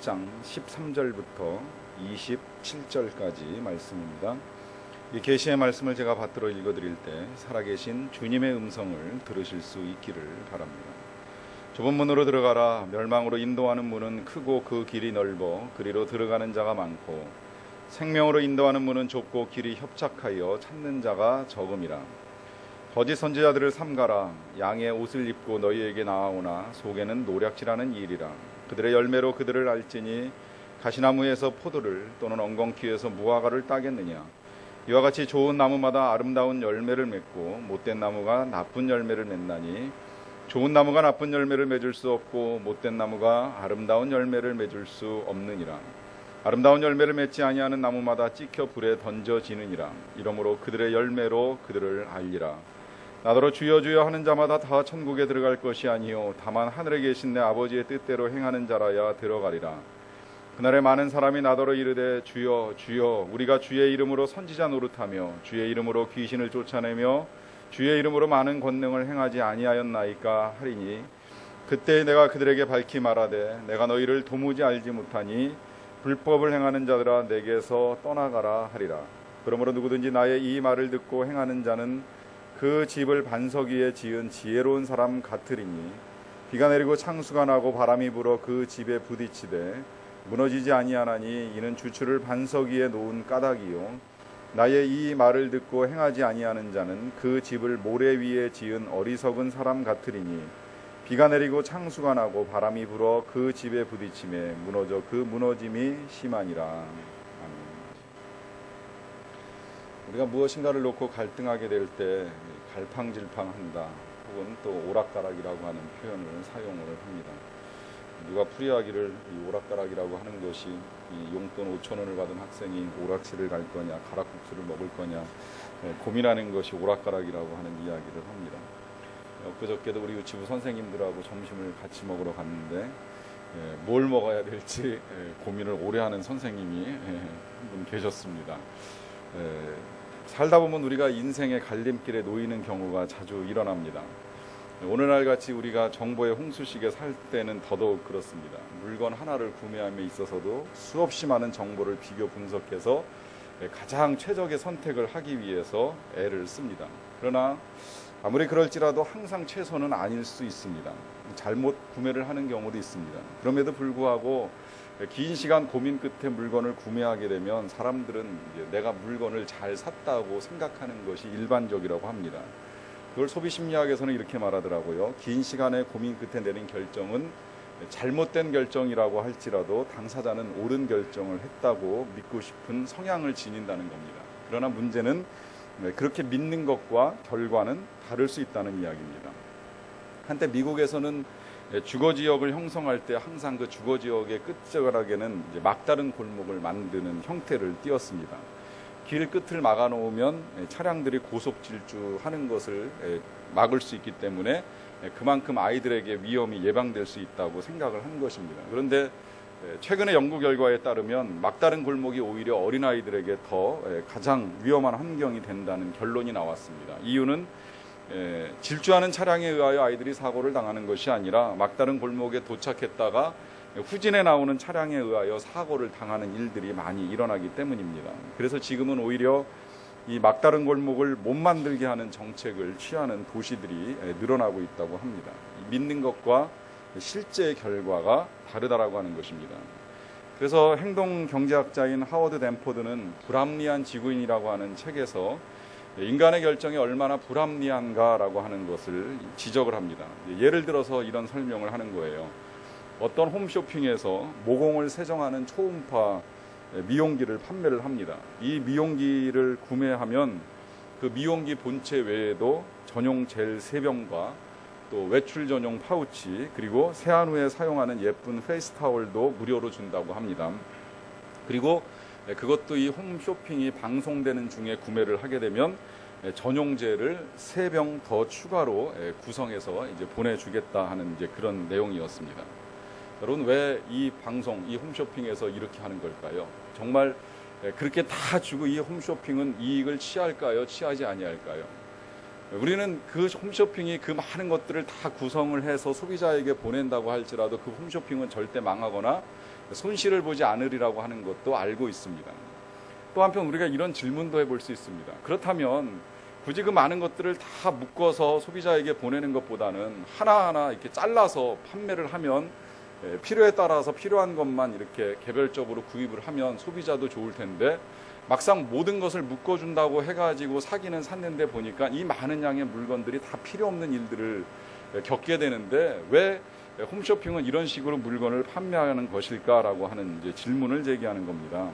10장 13절부터 27절까지 말씀입니다. 이 계시의 말씀을 제가 받들어 읽어드릴 때 살아계신 주님의 음성을 들으실 수 있기를 바랍니다. 좁은 문으로 들어가라. 멸망으로 인도하는 문은 크고 그 길이 넓어 그리로 들어가는 자가 많고 생명으로 인도하는 문은 좁고 길이 협착하여 찾는 자가 적음이라. 거짓 선지자들을 삼가라. 양의 옷을 입고 너희에게 나아오나 속에는 노략질하는 일이라. 그들의 열매로 그들을 알지니 가시나무에서 포도를 또는 엉겅퀴에서 무화과를 따겠느냐. 이와 같이 좋은 나무마다 아름다운 열매를 맺고 못된 나무가 나쁜 열매를 맺나니 좋은 나무가 나쁜 열매를 맺을 수 없고 못된 나무가 아름다운 열매를 맺을 수 없느니라. 아름다운 열매를 맺지 아니하는 나무마다 찍혀 불에 던져지느니라. 이러므로 그들의 열매로 그들을 알리라. 나더러 주여 주여 하는 자마다 다 천국에 들어갈 것이 아니요 다만 하늘에 계신 내 아버지의 뜻대로 행하는 자라야 들어가리라. 그날에 많은 사람이 나더러 이르되 주여 주여 우리가 주의 이름으로 선지자 노릇하며 주의 이름으로 귀신을 쫓아내며 주의 이름으로 많은 권능을 행하지 아니하였나이까 하리니 그때 내가 그들에게 밝히 말하되 내가 너희를 도무지 알지 못하니 불법을 행하는 자들아 내게서 떠나가라 하리라. 그러므로 누구든지 나의 이 말을 듣고 행하는 자는 그 집을 반석 위에 지은 지혜로운 사람 같으리니 비가 내리고 창수가 나고 바람이 불어 그 집에 부딪히되 무너지지 아니하나니 이는 주추를 반석 위에 놓은 까닭이요 나의 이 말을 듣고 행하지 아니하는 자는 그 집을 모래 위에 지은 어리석은 사람 같으리니 비가 내리고 창수가 나고 바람이 불어 그 집에 부딪히매 무너져 그 무너짐이 심하니라. 우리가 무엇인가를 놓고 갈등하게 될 때 갈팡질팡한다 혹은 또 오락가락이라고 하는 표현을 사용을 합니다. 누가 풀이하기를 이 오락가락이라고 하는 것이 이 용돈 5,000원을 받은 학생이 오락실을 갈 거냐 가락국수를 먹을 거냐 고민하는 것이 오락가락이라고 하는 이야기를 합니다. 그저께도 우리 유치부 선생님들하고 점심을 같이 먹으러 갔는데 뭘 먹어야 될지 고민을 오래 하는 선생님이 한 분 계셨습니다. 살다 보면 우리가 인생의 갈림길에 놓이는 경우가 자주 일어납니다. 오늘날 같이 우리가 정보의 홍수식에 살 때는 더더욱 그렇습니다. 물건 하나를 구매함에 있어서도 수없이 많은 정보를 비교 분석해서 가장 최적의 선택을 하기 위해서 애를 씁니다. 그러나 아무리 그럴지라도 항상 최선은 아닐 수 있습니다. 잘못 구매를 하는 경우도 있습니다. 그럼에도 불구하고 긴 시간 고민 끝에 물건을 구매하게 되면 사람들은 이제 내가 물건을 잘 샀다고 생각하는 것이 일반적이라고 합니다. 그걸 소비심리학에서는 이렇게 말하더라고요. 긴 시간의 고민 끝에 내린 결정은 잘못된 결정이라고 할지라도 당사자는 옳은 결정을 했다고 믿고 싶은 성향을 지닌다는 겁니다. 그러나 문제는 그렇게 믿는 것과 결과는 다를 수 있다는 이야기입니다. 한때 미국에서는 주거지역을 형성할 때 항상 그 주거지역의 끝자락에는 이제 막다른 골목을 만드는 형태를 띄었습니다. 길 끝을 막아놓으면 차량들이 고속 질주하는 것을 막을 수 있기 때문에 그만큼 아이들에게 위험이 예방될 수 있다고 생각을 한 것입니다. 그런데 최근의 연구 결과에 따르면 막다른 골목이 오히려 어린아이들에게 더 가장 위험한 환경이 된다는 결론이 나왔습니다. 이유는 질주하는 차량에 의하여 아이들이 사고를 당하는 것이 아니라 막다른 골목에 도착했다가 후진에 나오는 차량에 의하여 사고를 당하는 일들이 많이 일어나기 때문입니다. 그래서 지금은 오히려 이 막다른 골목을 못 만들게 하는 정책을 취하는 도시들이 늘어나고 있다고 합니다. 믿는 것과 실제 결과가 다르다라고 하는 것입니다. 그래서 행동경제학자인 하워드 댄포드는 불합리한 지구인이라고 하는 책에서 인간의 결정이 얼마나 불합리한가라고 하는 것을 지적을 합니다. 예를 들어서 이런 설명을 하는 거예요. 어떤 홈쇼핑에서 모공을 세정하는 초음파 미용기를 판매를 합니다. 이 미용기를 구매하면 그 미용기 본체 외에도 전용 젤 3병과 또 외출 전용 파우치 그리고 세안 후에 사용하는 예쁜 페이스 타월도 무료로 준다고 합니다. 그리고 그것도 이 홈쇼핑이 방송되는 중에 구매를 하게 되면 전용제를 3병 더 추가로 구성해서 이제 보내주겠다 하는 이제 그런 내용이었습니다. 여러분 왜 이 방송, 이 홈쇼핑에서 이렇게 하는 걸까요? 정말 그렇게 다 주고 이 홈쇼핑은 이익을 취할까요? 취하지 아니할까요? 우리는 그 홈쇼핑이 그 많은 것들을 다 구성을 해서 소비자에게 보낸다고 할지라도 그 홈쇼핑은 절대 망하거나 손실을 보지 않으리라고 하는 것도 알고 있습니다. 또 한편 우리가 이런 질문도 해볼 수 있습니다. 그렇다면 굳이 그 많은 것들을 다 묶어서 소비자에게 보내는 것보다는 하나하나 이렇게 잘라서 판매를 하면 필요에 따라서 필요한 것만 이렇게 개별적으로 구입을 하면 소비자도 좋을 텐데, 막상 모든 것을 묶어준다고 해가지고 사기는 샀는데 보니까 이 많은 양의 물건들이 다 필요 없는 일들을 겪게 되는데 왜 홈쇼핑은 이런 식으로 물건을 판매하는 것일까라고 하는 이제 질문을 제기하는 겁니다.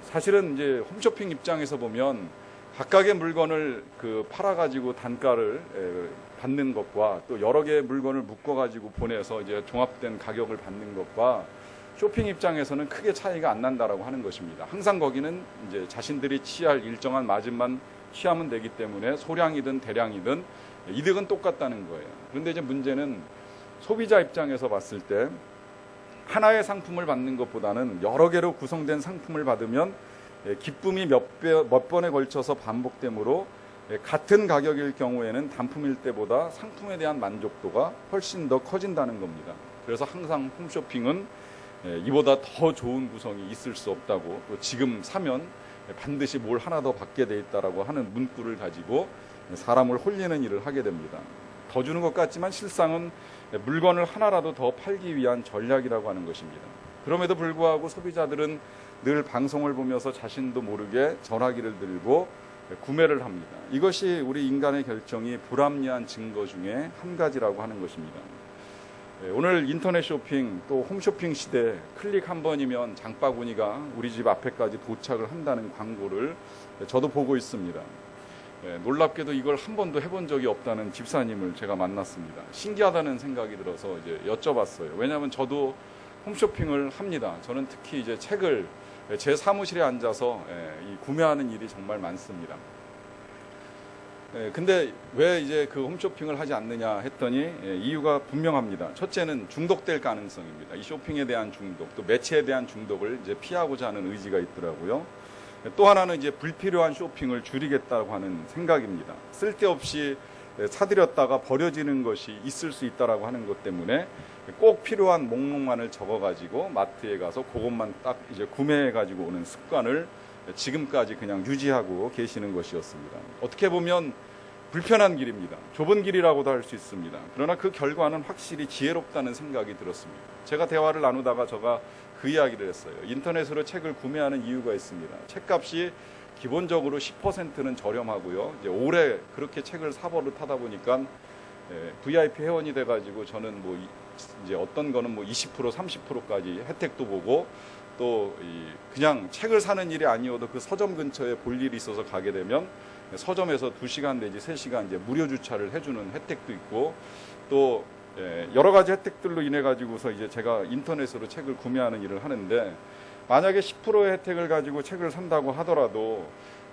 사실은 이제 홈쇼핑 입장에서 보면 각각의 물건을 팔아가지고 단가를 받는 것과 또 여러 개의 물건을 묶어가지고 보내서 이제 종합된 가격을 받는 것과 쇼핑 입장에서는 크게 차이가 안 난다라고 하는 것입니다. 항상 거기는 이제 자신들이 취할 일정한 마진만 취하면 되기 때문에 소량이든 대량이든 이득은 똑같다는 거예요. 그런데 이제 문제는 소비자 입장에서 봤을 때 하나의 상품을 받는 것보다는 여러 개로 구성된 상품을 받으면 기쁨이 몇 번에 걸쳐서 반복되므로 같은 가격일 경우에는 단품일 때보다 상품에 대한 만족도가 훨씬 더 커진다는 겁니다. 그래서 항상 홈쇼핑은 이보다 더 좋은 구성이 있을 수 없다고, 또 지금 사면 반드시 뭘 하나 더 받게 돼 있다라고 하는 문구를 가지고 사람을 홀리는 일을 하게 됩니다. 더 주는 것 같지만 실상은 물건을 하나라도 더 팔기 위한 전략이라고 하는 것입니다. 그럼에도 불구하고 소비자들은 늘 방송을 보면서 자신도 모르게 전화기를 들고 구매를 합니다. 이것이 우리 인간의 결정이 불합리한 증거 중에 한 가지라고 하는 것입니다. 오늘 인터넷 쇼핑 또 홈쇼핑 시대 클릭 한 번이면 장바구니가 우리 집 앞에까지 도착을 한다는 광고를 저도 보고 있습니다. 놀랍게도 이걸 한 번도 해본 적이 없다는 집사님을 제가 만났습니다. 신기하다는 생각이 들어서 이제 여쭤봤어요. 왜냐하면 저도 홈쇼핑을 합니다. 저는 특히 이제 책을 제 사무실에 앉아서 구매하는 일이 정말 많습니다. 근데 왜 이제 그 홈쇼핑을 하지 않느냐 했더니 이유가 분명합니다. 첫째는 중독될 가능성입니다. 이 쇼핑에 대한 중독, 또 매체에 대한 중독을 이제 피하고자 하는 의지가 있더라고요. 또 하나는 이제 불필요한 쇼핑을 줄이겠다고 하는 생각입니다. 쓸데없이 사들였다가 버려지는 것이 있을 수 있다라고 하는 것 때문에 꼭 필요한 목록만을 적어가지고 마트에 가서 그것만 딱 이제 구매해가지고 오는 습관을 지금까지 그냥 유지하고 계시는 것이었습니다. 어떻게 보면 불편한 길입니다. 좁은 길이라고도 할 수 있습니다. 그러나 그 결과는 확실히 지혜롭다는 생각이 들었습니다. 제가 대화를 나누다가 제가 그 이야기를 했어요. 인터넷으로 책을 구매하는 이유가 있습니다. 책값이 기본적으로 10%는 저렴하고요. 이제 올해 그렇게 책을 사버릇하다 보니까 VIP 회원이 돼가지고 저는 뭐 이제 어떤 거는 뭐 20%, 30%까지 혜택도 보고 또 그냥 책을 사는 일이 아니어도 그 서점 근처에 볼 일이 있어서 가게 되면 서점에서 2시간 내지 3시간 이제 무료 주차를 해주는 혜택도 있고 또 여러 가지 혜택들로 인해 가지고서 이제 제가 인터넷으로 책을 구매하는 일을 하는데, 만약에 10%의 혜택을 가지고 책을 산다고 하더라도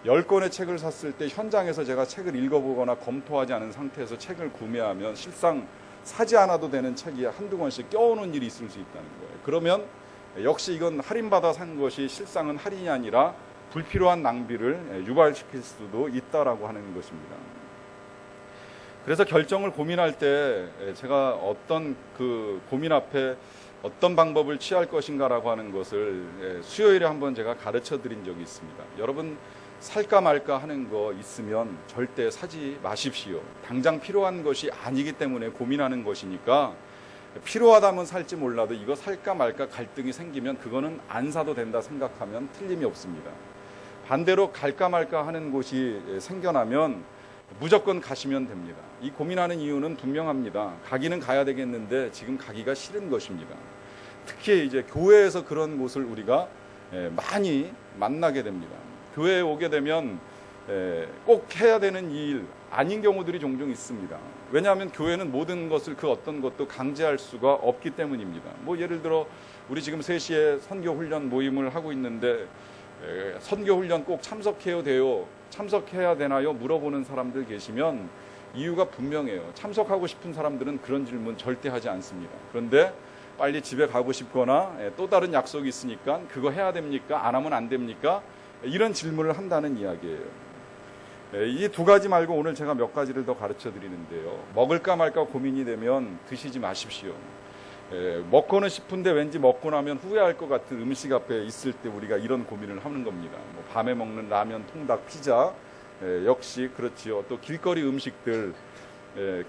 10권의 책을 샀을 때 현장에서 제가 책을 읽어보거나 검토하지 않은 상태에서 책을 구매하면 실상 사지 않아도 되는 책이 한두 권씩 껴오는 일이 있을 수 있다는 거예요. 그러면 역시 이건 할인받아 산 것이 실상은 할인이 아니라 불필요한 낭비를 유발시킬 수도 있다라고 하는 것입니다. 그래서 결정을 고민할 때 제가 어떤 그 고민 앞에 어떤 방법을 취할 것인가라고 하는 것을 수요일에 한번 제가 가르쳐 드린 적이 있습니다. 여러분, 살까 말까 하는 거 있으면 절대 사지 마십시오. 당장 필요한 것이 아니기 때문에 고민하는 것이니까 필요하다면 살지 몰라도 이거 살까 말까 갈등이 생기면 그거는 안 사도 된다 생각하면 틀림이 없습니다. 반대로 갈까 말까 하는 곳이 생겨나면 무조건 가시면 됩니다. 이 고민하는 이유는 분명합니다. 가기는 가야 되겠는데 지금 가기가 싫은 것입니다. 특히 이제 교회에서 그런 곳을 우리가 많이 만나게 됩니다. 교회에 오게 되면 꼭 해야 되는 일 아닌 경우들이 종종 있습니다. 왜냐하면 교회는 모든 것을 그 어떤 것도 강제할 수가 없기 때문입니다. 뭐 예를 들어 우리 지금 3시에 선교훈련 모임을 하고 있는데 선교훈련 꼭 참석해야 되나요? 물어보는 사람들 계시면 이유가 분명해요. 참석하고 싶은 사람들은 그런 질문 절대 하지 않습니다. 그런데 빨리 집에 가고 싶거나 또 다른 약속이 있으니까 그거 해야 됩니까? 안 하면 안 됩니까? 이런 질문을 한다는 이야기예요. 이 두 가지 말고 오늘 제가 몇 가지를 더 가르쳐 드리는데요. 먹을까 말까 고민이 되면 드시지 마십시오. 먹고는 싶은데 왠지 먹고 나면 후회할 것 같은 음식 앞에 있을 때 우리가 이런 고민을 하는 겁니다. 뭐 밤에 먹는 라면, 통닭, 피자 역시 그렇지요. 또 길거리 음식들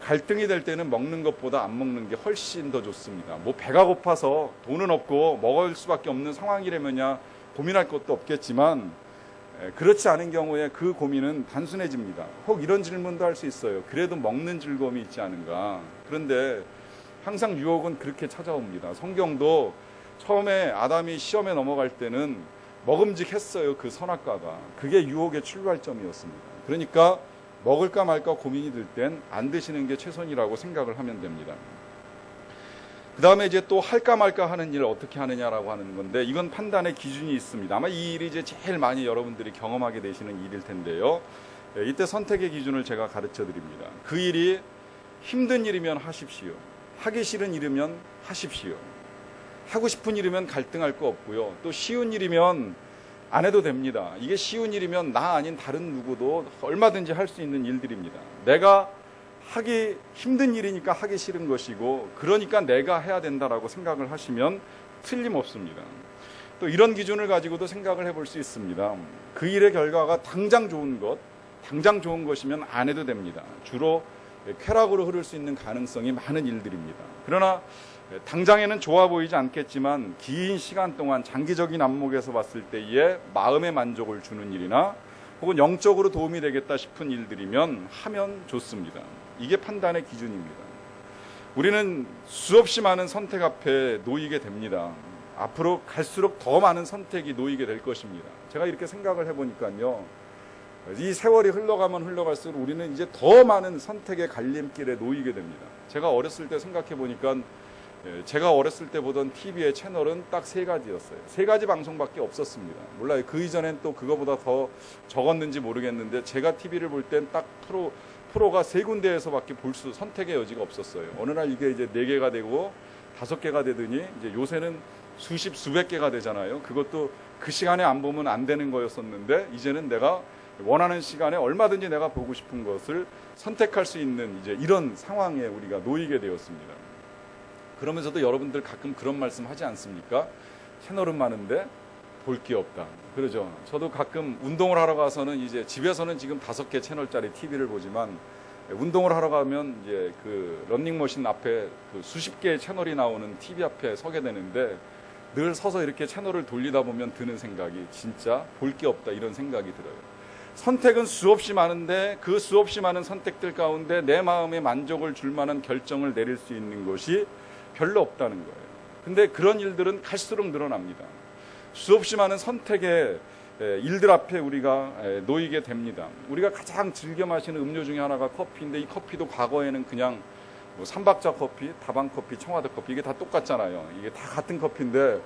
갈등이 될 때는 먹는 것보다 안 먹는 게 훨씬 더 좋습니다. 뭐 배가 고파서 돈은 없고 먹을 수밖에 없는 상황이라면야 고민할 것도 없겠지만 그렇지 않은 경우에 그 고민은 단순해집니다. 혹 이런 질문도 할 수 있어요. 그래도 먹는 즐거움이 있지 않은가. 그런데 항상 유혹은 그렇게 찾아옵니다. 성경도 처음에 아담이 시험에 넘어갈 때는 먹음직했어요. 그 선악과가. 그게 유혹의 출발점이었습니다. 그러니까 먹을까 말까 고민이 들 땐 안 드시는 게 최선이라고 생각을 하면 됩니다. 그 다음에 이제 또 할까 말까 하는 일을 어떻게 하느냐라고 하는 건데 이건 판단의 기준이 있습니다. 아마 이 일이 이제 제일 많이 여러분들이 경험하게 되시는 일일 텐데요. 이때 선택의 기준을 제가 가르쳐 드립니다. 그 일이 힘든 일이면 하십시오. 하기 싫은 일이면 하십시오. 하고 싶은 일이면 갈등할 거 없고요. 또 쉬운 일이면 안 해도 됩니다. 이게 쉬운 일이면 나 아닌 다른 누구도 얼마든지 할 수 있는 일들입니다. 내가 하기 힘든 일이니까 하기 싫은 것이고 그러니까 내가 해야 된다라고 생각을 하시면 틀림없습니다. 또 이런 기준을 가지고도 생각을 해볼 수 있습니다. 그 일의 결과가 당장 좋은 것이면 안 해도 됩니다. 주로 쾌락으로 흐를 수 있는 가능성이 많은 일들입니다. 그러나 당장에는 좋아 보이지 않겠지만 긴 시간 동안 장기적인 안목에서 봤을 때에 마음의 만족을 주는 일이나 혹은 영적으로 도움이 되겠다 싶은 일들이면 하면 좋습니다. 이게 판단의 기준입니다. 우리는 수없이 많은 선택 앞에 놓이게 됩니다. 앞으로 갈수록 더 많은 선택이 놓이게 될 것입니다. 제가 이렇게 생각을 해보니까요. 이 세월이 흘러가면 흘러갈수록 우리는 이제 더 많은 선택의 갈림길에 놓이게 됩니다. 제가 어렸을 때 생각해 보니까 제가 어렸을 때 보던 TV의 채널은 딱 3가지였어요. 3가지 방송밖에 없었습니다. 몰라요. 그 이전엔 또 그거보다 더 적었는지 모르겠는데 제가 TV를 볼 땐 딱 프로가 3군데에서밖에 선택의 여지가 없었어요. 어느 날 이게 이제 4개가 되고 5개가 되더니 이제 요새는 수십 수백 개가 되잖아요. 그것도 그 시간에 안 보면 안 되는 거였었는데 이제는 내가 원하는 시간에 얼마든지 내가 보고 싶은 것을 선택할 수 있는 이제 이런 상황에 우리가 놓이게 되었습니다. 그러면서도 여러분들 가끔 그런 말씀 하지 않습니까? 채널은 많은데 볼 게 없다. 그러죠. 저도 가끔 운동을 하러 가서는 이제 집에서는 지금 5개 채널짜리 TV를 보지만 운동을 하러 가면 이제 그 런닝머신 앞에 그 수십 개의 채널이 나오는 TV 앞에 서게 되는데 늘 서서 이렇게 채널을 돌리다 보면 드는 생각이 진짜 볼 게 없다 이런 생각이 들어요. 선택은 수없이 많은데 그 수없이 많은 선택들 가운데 내 마음에 만족을 줄 만한 결정을 내릴 수 있는 것이 별로 없다는 거예요. 근데 그런 일들은 갈수록 늘어납니다. 수없이 많은 선택의 일들 앞에 우리가 놓이게 됩니다. 우리가 가장 즐겨 마시는 음료 중에 하나가 커피인데 이 커피도 과거에는 그냥 뭐 삼박자 커피, 다방 커피, 청와대 커피 이게 다 똑같잖아요. 이게 다 같은 커피인데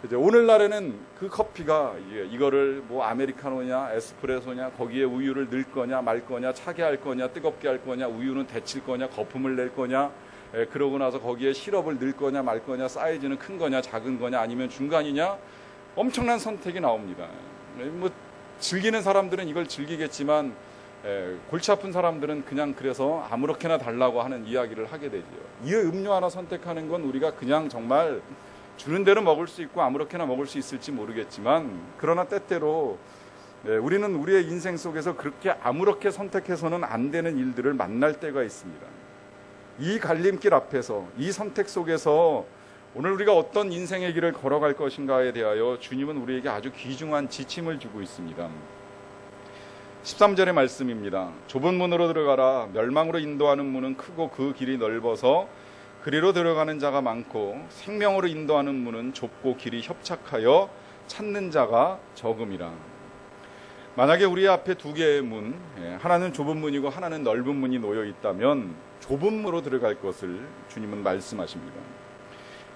이제 오늘날에는 그 커피가 이거를 뭐 아메리카노냐 에스프레소냐 거기에 우유를 넣을 거냐 말 거냐 차게 할 거냐 뜨겁게 할 거냐 우유는 데칠 거냐 거품을 낼 거냐 그러고 나서 거기에 시럽을 넣을 거냐 말 거냐 사이즈는 큰 거냐 작은 거냐 아니면 중간이냐 엄청난 선택이 나옵니다. 뭐 즐기는 사람들은 이걸 즐기겠지만 골치 아픈 사람들은 그냥 그래서 아무렇게나 달라고 하는 이야기를 하게 되죠. 이 음료 하나 선택하는 건 우리가 그냥 정말 주는 대로 먹을 수 있고 아무렇게나 먹을 수 있을지 모르겠지만 그러나 때때로 우리는 우리의 인생 속에서 그렇게 아무렇게 선택해서는 안 되는 일들을 만날 때가 있습니다. 이 갈림길 앞에서 이 선택 속에서 오늘 우리가 어떤 인생의 길을 걸어갈 것인가에 대하여 주님은 우리에게 아주 귀중한 지침을 주고 있습니다. 13절의 말씀입니다. 좁은 문으로 들어가라. 멸망으로 인도하는 문은 크고 그 길이 넓어서 그리로 들어가는 자가 많고 생명으로 인도하는 문은 좁고 길이 협착하여 찾는 자가 적음이라. 만약에 우리 앞에 2개의 문, 하나는 좁은 문이고 하나는 넓은 문이 놓여 있다면 좁은 문으로 들어갈 것을 주님은 말씀하십니다.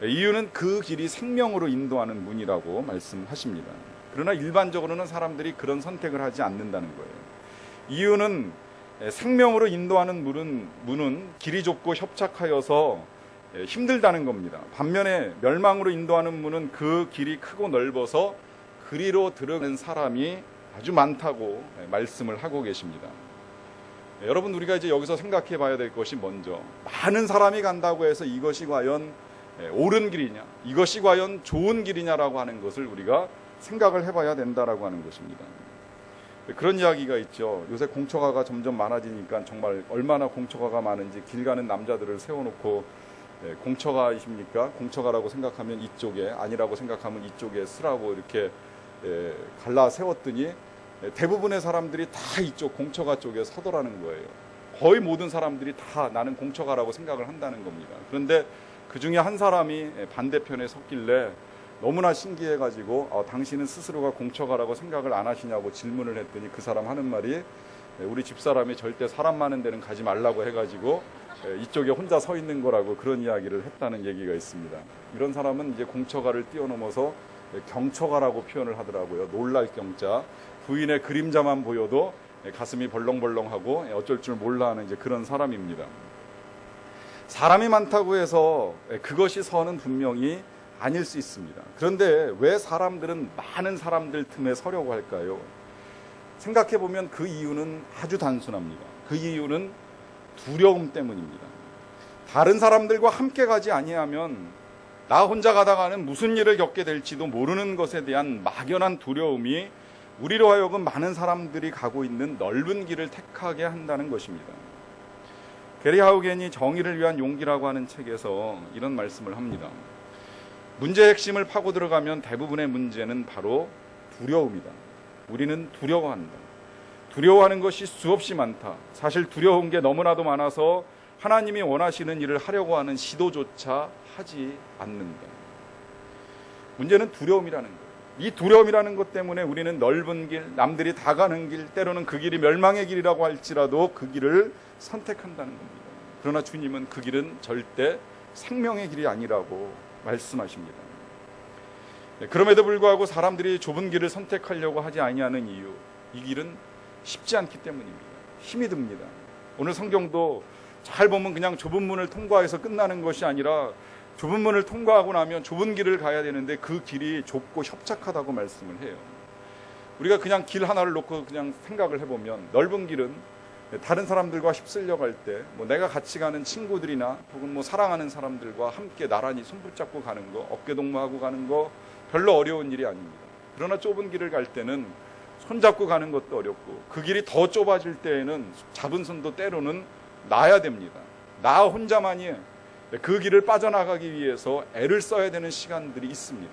이유는 그 길이 생명으로 인도하는 문이라고 말씀하십니다. 그러나 일반적으로는 사람들이 그런 선택을 하지 않는다는 거예요. 이유는 생명으로 인도하는 문은 길이 좁고 협착하여서 힘들다는 겁니다. 반면에 멸망으로 인도하는 문은 그 길이 크고 넓어서 그리로 들어가는 사람이 아주 많다고 말씀을 하고 계십니다. 여러분 우리가 이제 여기서 생각해 봐야 될 것이 먼저 많은 사람이 간다고 해서 이것이 과연 옳은 길이냐, 이것이 과연 좋은 길이냐라고 하는 것을 우리가 생각을 해봐야 된다라고 하는 것입니다. 그런 이야기가 있죠. 요새 공처가가 점점 많아지니까 정말 얼마나 공처가가 많은지 길 가는 남자들을 세워놓고 공처가이십니까? 공처가라고 생각하면 이쪽에, 아니라고 생각하면 이쪽에 쓰라고 이렇게 갈라 세웠더니 대부분의 사람들이 다 이쪽 공처가 쪽에 서더라는 거예요. 거의 모든 사람들이 다 나는 공처가라고 생각을 한다는 겁니다. 그런데 그 중에 한 사람이 반대편에 섰길래 너무나 신기해가지고 당신은 스스로가 공처가라고 생각을 안 하시냐고 질문을 했더니 그 사람 하는 말이 우리 집사람이 절대 사람 많은 데는 가지 말라고 해가지고 이쪽에 혼자 서 있는 거라고 그런 이야기를 했다는 얘기가 있습니다. 이런 사람은 이제 공처가를 뛰어넘어서 경처가라고 표현을 하더라고요. 놀랄 경자. 부인의 그림자만 보여도 가슴이 벌렁벌렁하고 어쩔 줄 몰라 하는 이제 그런 사람입니다. 사람이 많다고 해서 그것이 선은 분명히 아닐 수 있습니다. 그런데 왜 사람들은 많은 사람들 틈에 서려고 할까요? 생각해 보면 그 이유는 아주 단순합니다. 그 이유는 두려움 때문입니다. 다른 사람들과 함께 가지 아니하면 나 혼자 가다가는 무슨 일을 겪게 될지도 모르는 것에 대한 막연한 두려움이 우리로 하여금 많은 사람들이 가고 있는 넓은 길을 택하게 한다는 것입니다. 게리 하우겐이 정의를 위한 용기라고 하는 책에서 이런 말씀을 합니다. 문제의 핵심을 파고 들어가면 대부분의 문제는 바로 두려움이다. 우리는 두려워한다. 두려워하는 것이 수없이 많다. 사실 두려운 게 너무나도 많아서 하나님이 원하시는 일을 하려고 하는 시도조차 하지 않는다. 문제는 두려움이라는 거예요. 이 두려움이라는 것 때문에 우리는 넓은 길, 남들이 다 가는 길, 때로는 그 길이 멸망의 길이라고 할지라도 그 길을 선택한다는 겁니다. 그러나 주님은 그 길은 절대 생명의 길이 아니라고 말씀하십니다. 그럼에도 불구하고 사람들이 좁은 길을 선택하려고 하지 아니하는 이유, 이 길은 쉽지 않기 때문입니다. 힘이 듭니다. 오늘 성경도 잘 보면 그냥 좁은 문을 통과해서 끝나는 것이 아니라 좁은 문을 통과하고 나면 좁은 길을 가야 되는데 그 길이 좁고 협착하다고 말씀을 해요. 우리가 그냥 길 하나를 놓고 그냥 생각을 해보면 넓은 길은 다른 사람들과 휩쓸려 갈 때 내가 같이 가는 친구들이나 혹은 사랑하는 사람들과 함께 나란히 손붙잡고 가는 거, 어깨동무하고 가는 거 별로 어려운 일이 아닙니다. 그러나 좁은 길을 갈 때는 손잡고 가는 것도 어렵고 그 길이 더 좁아질 때에는 잡은 손도 때로는 놔야 됩니다. 나 혼자만이 그 길을 빠져나가기 위해서 애를 써야 되는 시간들이 있습니다.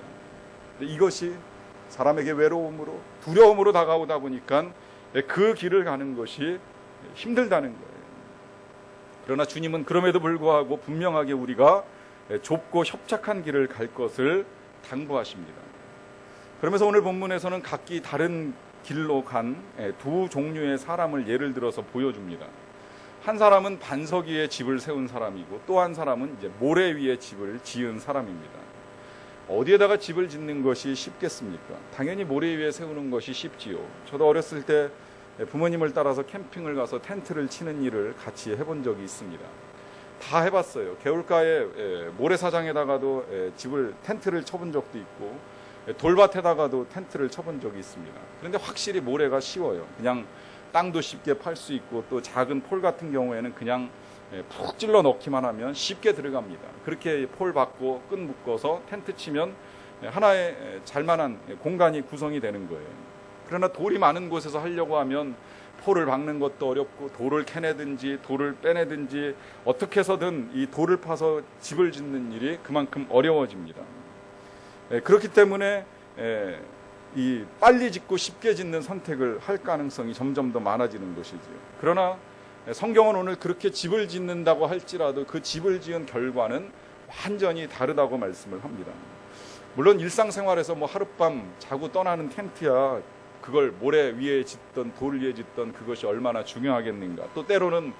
이것이 사람에게 외로움으로 두려움으로 다가오다 보니까 그 길을 가는 것이 힘들다는 거예요. 그러나 주님은 그럼에도 불구하고 분명하게 우리가 좁고 협착한 길을 갈 것을 당부하십니다. 그러면서 오늘 본문에서는 각기 다른 길로 간 두 종류의 사람을 예를 들어서 보여줍니다. 한 사람은 반석 위에 집을 세운 사람이고 또 한 사람은 이제 모래 위에 집을 지은 사람입니다. 어디에다가 집을 짓는 것이 쉽겠습니까? 당연히 모래 위에 세우는 것이 쉽지요. 저도 어렸을 때 부모님을 따라서 캠핑을 가서 텐트를 치는 일을 같이 해본 적이 있습니다. 다 해봤어요. 개울가에 모래사장에다가도 텐트를 쳐본 적도 있고 돌밭에다가도 텐트를 쳐본 적이 있습니다. 그런데 확실히 모래가 쉬워요. 그냥 땅도 쉽게 팔 수 있고 또 작은 폴 같은 경우에는 그냥 푹 찔러 넣기만 하면 쉽게 들어갑니다. 그렇게 폴 받고 끈 묶어서 텐트 치면 하나의 잘만한 공간이 구성이 되는 거예요. 그러나 돌이 많은 곳에서 하려고 하면 폴을 박는 것도 어렵고 돌을 캐내든지 돌을 빼내든지 어떻게 해서든 이 돌을 파서 집을 짓는 일이 그만큼 어려워집니다. 그렇기 때문에 이 빨리 짓고 쉽게 짓는 선택을 할 가능성이 점점 더 많아지는 것이죠. 그러나 성경은 오늘 그렇게 집을 짓는다고 할지라도 그 집을 지은 결과는 완전히 다르다고 말씀을 합니다. 물론 일상생활에서 하룻밤 자고 떠나는 텐트야 그걸 모래 위에 짓던 돌 위에 짓던 그것이 얼마나 중요하겠는가. 또 때로는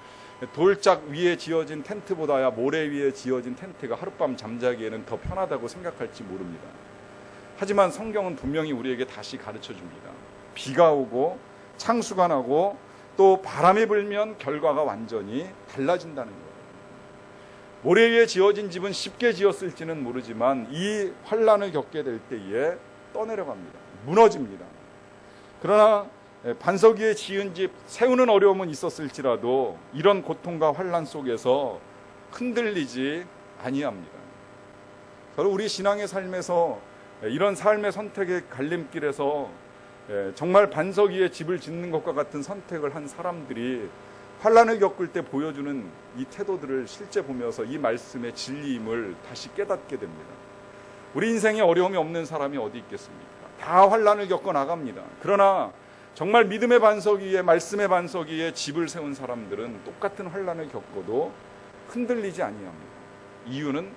돌짝 위에 지어진 텐트보다야 모래 위에 지어진 텐트가 하룻밤 잠자기에는 더 편하다고 생각할지 모릅니다. 하지만 성경은 분명히 우리에게 다시 가르쳐 줍니다. 비가 오고 창수가 나고 또 바람이 불면 결과가 완전히 달라진다는 거예요. 모래 위에 지어진 집은 쉽게 지었을지는 모르지만 이 환난을 겪게 될 때에 떠내려갑니다. 무너집니다. 그러나 반석 위에 지은 집 세우는 어려움은 있었을지라도 이런 고통과 환난 속에서 흔들리지 아니합니다. 저는 우리 신앙의 삶에서 이런 삶의 선택의 갈림길에서 정말 반석 위에 집을 짓는 것과 같은 선택을 한 사람들이 환난을 겪을 때 보여주는 이 태도들을 실제 보면서 이 말씀의 진리임을 다시 깨닫게 됩니다. 우리 인생에 어려움이 없는 사람이 어디 있겠습니까? 다 환난을 겪어 나갑니다. 그러나 정말 믿음의 반석 위에, 말씀의 반석 위에 집을 세운 사람들은 똑같은 환난을 겪어도 흔들리지 아니합니다. 이유는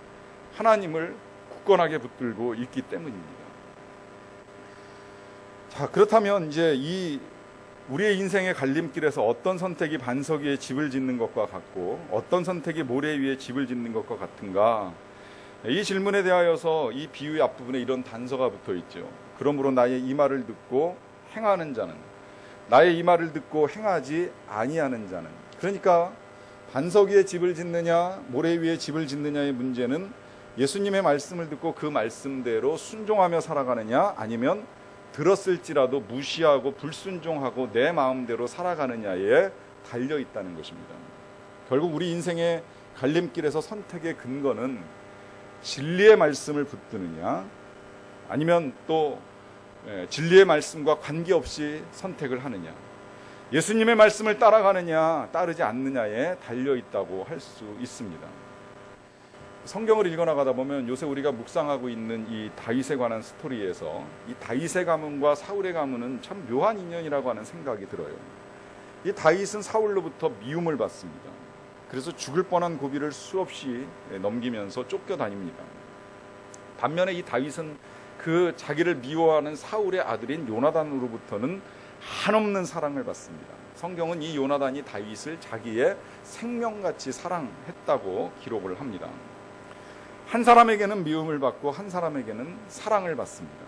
하나님을 굳건하게 붙들고 있기 때문입니다. 자, 그렇다면 이제 우리의 인생의 갈림길에서 어떤 선택이 반석 위에 집을 짓는 것과 같고 어떤 선택이 모래 위에 집을 짓는 것과 같은가? 이 질문에 대하여서 이 비유의 앞부분에 이런 단서가 붙어 있죠. 그러므로 나의 이 말을 듣고 행하는 자는, 나의 이 말을 듣고 행하지 아니하는 자는. 그러니까 반석 위에 집을 짓느냐 모래 위에 집을 짓느냐의 문제는 예수님의 말씀을 듣고 그 말씀대로 순종하며 살아가느냐, 아니면 들었을지라도 무시하고 불순종하고 내 마음대로 살아가느냐에 달려 있다는 것입니다. 결국 우리 인생의 갈림길에서 선택의 근거는 진리의 말씀을 붙드느냐, 아니면 또 진리의 말씀과 관계없이 선택을 하느냐, 예수님의 말씀을 따라가느냐 따르지 않느냐에 달려 있다고 할 수 있습니다. 성경을 읽어나가다 보면 요새 우리가 묵상하고 있는 이 다윗에 관한 스토리에서 이 다윗의 가문과 사울의 가문은 참 묘한 인연이라고 하는 생각이 들어요. 이 다윗은 사울로부터 미움을 받습니다. 그래서 죽을 뻔한 고비를 수없이 넘기면서 쫓겨다닙니다. 반면에 이 다윗은 그 자기를 미워하는 사울의 아들인 요나단으로부터는 한없는 사랑을 받습니다. 성경은 이 요나단이 다윗을 자기의 생명같이 사랑했다고 기록을 합니다. 한 사람에게는 미움을 받고 한 사람에게는 사랑을 받습니다.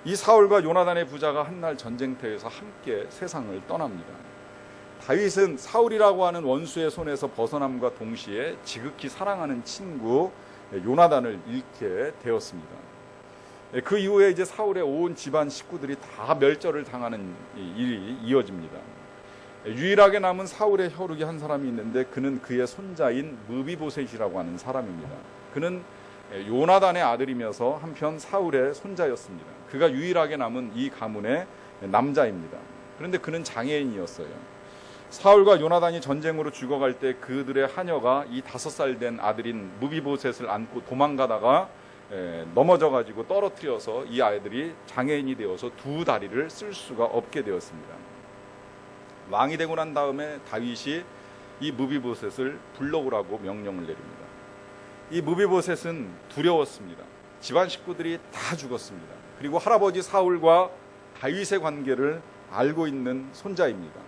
이 사울과 요나단의 부자가 한날 전쟁터에서 함께 세상을 떠납니다. 다윗은 사울이라고 하는 원수의 손에서 벗어남과 동시에 지극히 사랑하는 친구 요나단을 잃게 되었습니다. 그 이후에 이제 사울의 온 집안 식구들이 다 멸절을 당하는 일이 이어집니다. 유일하게 남은 사울의 혈육이 한 사람이 있는데 그는 그의 손자인 무비보셋이라고 하는 사람입니다. 그는 요나단의 아들이면서 한편 사울의 손자였습니다. 그가 유일하게 남은 이 가문의 남자입니다. 그런데 그는 장애인이었어요. 사울과 요나단이 전쟁으로 죽어갈 때 그들의 하녀가 이 5살 된 아들인 무비보셋을 안고 도망가다가 넘어져가지고 떨어뜨려서 이 아이들이 장애인이 되어서 두 다리를 쓸 수가 없게 되었습니다. 왕이 되고 난 다음에 다윗이 이 무비보셋을 불러오라고 명령을 내립니다. 이 무비보셋은 두려웠습니다. 집안 식구들이 다 죽었습니다. 그리고 할아버지 사울과 다윗의 관계를 알고 있는 손자입니다.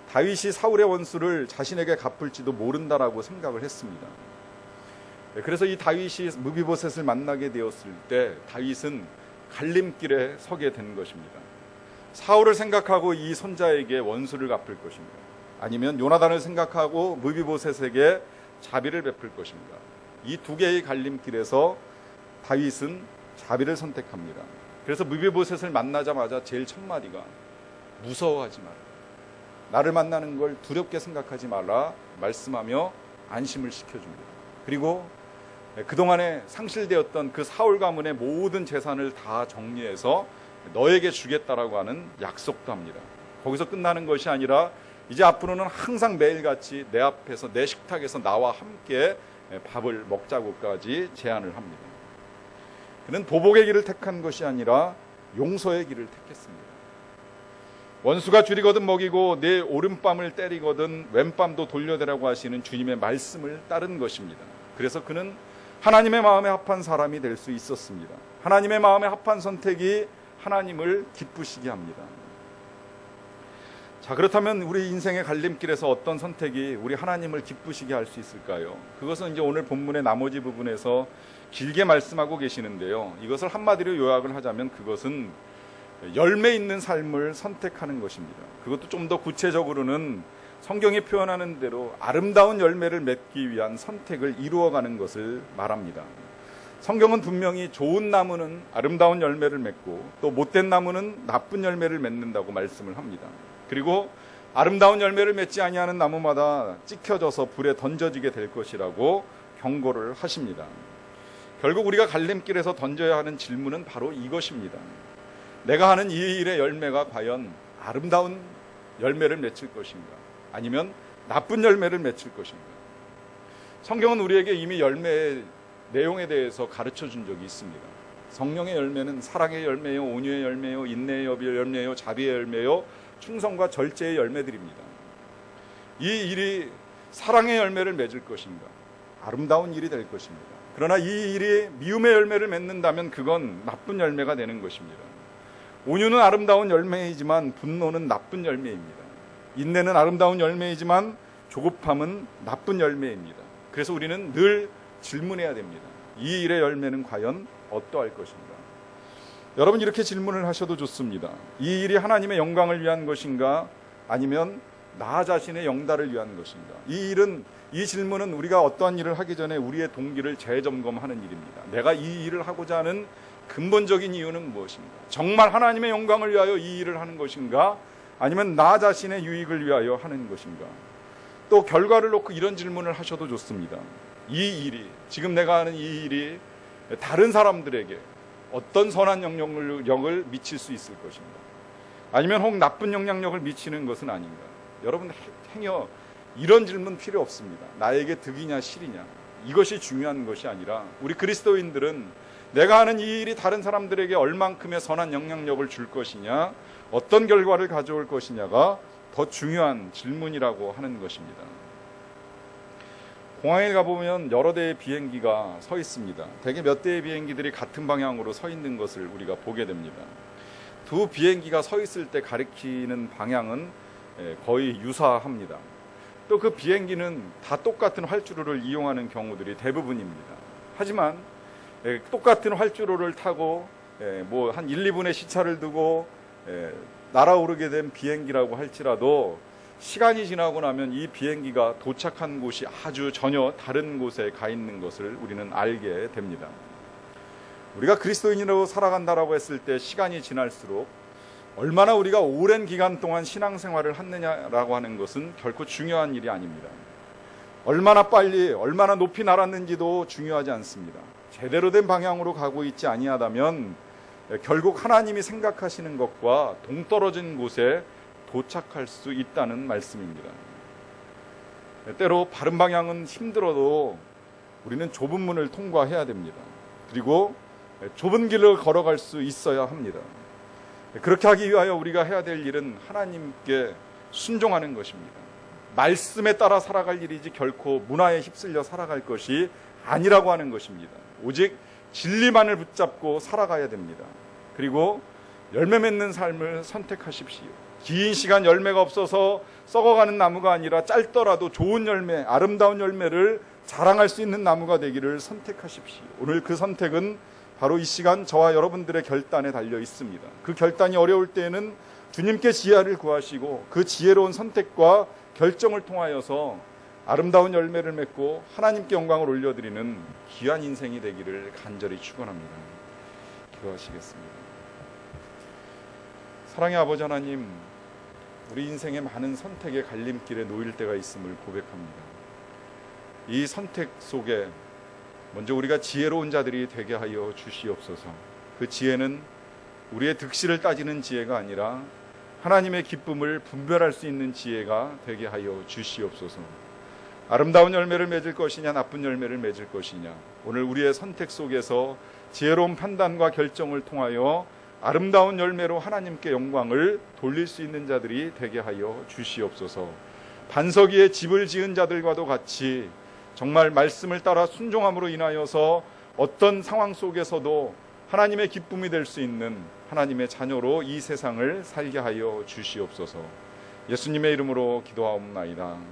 다윗이 사울의 원수를 자신에게 갚을지도 모른다라고 생각을 했습니다. 그래서 이 다윗이 무비보셋을 만나게 되었을 때 다윗은 갈림길에 서게 된 것입니다. 사울을 생각하고 이 손자에게 원수를 갚을 것입니다. 아니면 요나단을 생각하고 무비보셋에게 자비를 베풀 것입니다. 이 두 개의 갈림길에서 다윗은 자비를 선택합니다. 그래서 무비보셋을 만나자마자 제일 첫 마디가 무서워하지 마라, 나를 만나는 걸 두렵게 생각하지 말라 말씀하며 안심을 시켜줍니다. 그리고 그동안에 상실되었던 그 사울 가문의 모든 재산을 다 정리해서 너에게 주겠다라고 하는 약속도 합니다. 거기서 끝나는 것이 아니라 이제 앞으로는 항상 매일같이 내 앞에서 내 식탁에서 나와 함께 밥을 먹자고까지 제안을 합니다. 그는 보복의 길을 택한 것이 아니라 용서의 길을 택했습니다. 원수가 줄이거든 먹이고 내 오른뺨을 때리거든 왼뺨도 돌려대라고 하시는 주님의 말씀을 따른 것입니다. 그래서 그는 하나님의 마음에 합한 사람이 될 수 있었습니다. 하나님의 마음에 합한 선택이 하나님을 기쁘시게 합니다. 자, 그렇다면 우리 인생의 갈림길에서 어떤 선택이 우리 하나님을 기쁘시게 할 수 있을까요? 그것은 이제 오늘 본문의 나머지 부분에서 길게 말씀하고 계시는데요. 이것을 한마디로 요약을 하자면 그것은 열매 있는 삶을 선택하는 것입니다. 그것도 좀 더 구체적으로는 성경이 표현하는 대로 아름다운 열매를 맺기 위한 선택을 이루어가는 것을 말합니다. 성경은 분명히 좋은 나무는 아름다운 열매를 맺고 또 못된 나무는 나쁜 열매를 맺는다고 말씀을 합니다. 그리고 아름다운 열매를 맺지 아니하는 나무마다 찍혀져서 불에 던져지게 될 것이라고 경고를 하십니다. 결국 우리가 갈림길에서 던져야 하는 질문은 바로 이것입니다. 내가 하는 이 일의 열매가 과연 아름다운 열매를 맺힐 것인가? 아니면 나쁜 열매를 맺힐 것인가? 성경은 우리에게 이미 열매의 내용에 대해서 가르쳐 준 적이 있습니다. 성령의 열매는 사랑의 열매요, 온유의 열매요, 인내의 열매요, 자비의 열매요, 충성과 절제의 열매들입니다. 이 일이 사랑의 열매를 맺을 것인가? 아름다운 일이 될 것입니다. 그러나 이 일이 미움의 열매를 맺는다면 그건 나쁜 열매가 되는 것입니다. 온유는 아름다운 열매이지만 분노는 나쁜 열매입니다. 인내는 아름다운 열매이지만 조급함은 나쁜 열매입니다. 그래서 우리는 늘 질문해야 됩니다. 이 일의 열매는 과연 어떠할 것인가? 여러분, 이렇게 질문을 하셔도 좋습니다. 이 일이 하나님의 영광을 위한 것인가? 아니면 나 자신의 영달을 위한 것인가? 이 질문은 우리가 어떠한 일을 하기 전에 우리의 동기를 재점검하는 일입니다. 내가 이 일을 하고자 하는 근본적인 이유는 무엇인가? 정말 하나님의 영광을 위하여 이 일을 하는 것인가? 아니면 나 자신의 유익을 위하여 하는 것인가? 또 결과를 놓고 이런 질문을 하셔도 좋습니다. 이 일이, 지금 내가 하는 이 일이 다른 사람들에게 어떤 선한 영향력을 미칠 수 있을 것인가? 아니면 혹 나쁜 영향력을 미치는 것은 아닌가? 여러분, 행여 이런 질문 필요 없습니다. 나에게 득이냐 실이냐, 이것이 중요한 것이 아니라 우리 그리스도인들은 내가 하는 이 일이 다른 사람들에게 얼만큼의 선한 영향력을 줄 것이냐, 어떤 결과를 가져올 것이냐가 더 중요한 질문이라고 하는 것입니다. 공항에 가보면 여러 대의 비행기가 서 있습니다. 대개 몇 대의 비행기들이 같은 방향으로 서 있는 것을 우리가 보게 됩니다. 두 비행기가 서 있을 때 가리키는 방향은 거의 유사합니다. 또 그 비행기는 다 똑같은 활주로를 이용하는 경우들이 대부분입니다. 하지만 똑같은 활주로를 타고 뭐 한 1, 2분의 시차를 두고 날아오르게 된 비행기라고 할지라도 시간이 지나고 나면 이 비행기가 도착한 곳이 아주 전혀 다른 곳에 가 있는 것을 우리는 알게 됩니다. 우리가 그리스도인으로 살아간다라고 했을 때 시간이 지날수록 얼마나 우리가 오랜 기간 동안 신앙생활을 했느냐라고 하는 것은 결코 중요한 일이 아닙니다. 얼마나 빨리, 얼마나 높이 날았는지도 중요하지 않습니다. 제대로 된 방향으로 가고 있지 아니하다면 결국 하나님이 생각하시는 것과 동떨어진 곳에 도착할 수 있다는 말씀입니다. 때로 바른 방향은 힘들어도 우리는 좁은 문을 통과해야 됩니다. 그리고 좁은 길을 걸어갈 수 있어야 합니다. 그렇게 하기 위하여 우리가 해야 될 일은 하나님께 순종하는 것입니다. 말씀에 따라 살아갈 일이지 결코 문화에 휩쓸려 살아갈 것이 아니라고 하는 것입니다. 오직 진리만을 붙잡고 살아가야 됩니다. 그리고 열매 맺는 삶을 선택하십시오. 긴 시간 열매가 없어서 썩어가는 나무가 아니라 짧더라도 좋은 열매, 아름다운 열매를 자랑할 수 있는 나무가 되기를 선택하십시오. 오늘 그 선택은 바로 이 시간 저와 여러분들의 결단에 달려 있습니다. 그 결단이 어려울 때에는 주님께 지혜를 구하시고 그 지혜로운 선택과 결정을 통하여서 아름다운 열매를 맺고 하나님께 영광을 올려드리는 귀한 인생이 되기를 간절히 축원합니다. 기도하시겠습니다. 사랑의 아버지 하나님, 우리 인생의 많은 선택의 갈림길에 놓일 때가 있음을 고백합니다. 이 선택 속에 먼저 우리가 지혜로운 자들이 되게 하여 주시옵소서. 그 지혜는 우리의 득실을 따지는 지혜가 아니라 하나님의 기쁨을 분별할 수 있는 지혜가 되게 하여 주시옵소서. 아름다운 열매를 맺을 것이냐, 나쁜 열매를 맺을 것이냐, 오늘 우리의 선택 속에서 지혜로운 판단과 결정을 통하여 아름다운 열매로 하나님께 영광을 돌릴 수 있는 자들이 되게 하여 주시옵소서. 반석 위에 집을 지은 자들과도 같이 정말 말씀을 따라 순종함으로 인하여서 어떤 상황 속에서도 하나님의 기쁨이 될 수 있는 하나님의 자녀로 이 세상을 살게 하여 주시옵소서. 예수님의 이름으로 기도하옵나이다.